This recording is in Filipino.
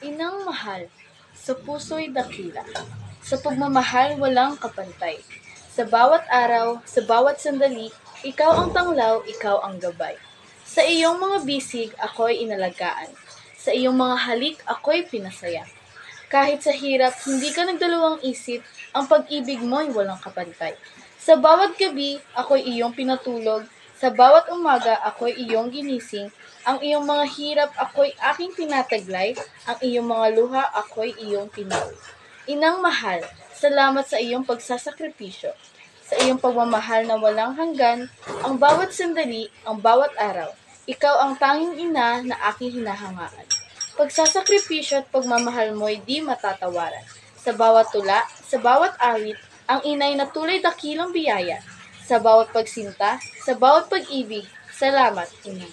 Inang mahal, sa puso'y dakila. Sa pagmamahal walang kapantay. Sa bawat araw, sa bawat sandali, ikaw ang tanglaw, ikaw ang gabay. Sa iyong mga bisig, ako'y inalagaan. Sa iyong mga halik, ako'y pinasaya. Kahit sa hirap, hindi ka nagdalawang isip, ang pag-ibig mo'y walang kapantay. Sa bawat gabi, ako'y iyong pinatulog. Sa bawat umaga, ako'y iyong ginising. Ang iyong mga hirap, ako'y aking tinataglay. Ang iyong mga luha, ako'y iyong tinawi. Inang mahal, salamat sa iyong pagsasakripisyo. Sa iyong pagmamahal na walang hanggan, ang bawat sandali, ang bawat araw. Ikaw ang tanging ina na aking hinahangaan. Pagsasakripisyo at pagmamahal mo'y di matatawaran. Sa bawat tula, sa bawat awit, ang inay na tulay dakilang biyaya. Sa bawat pagsinta, sa bawat pag-ibig, salamat, Ina.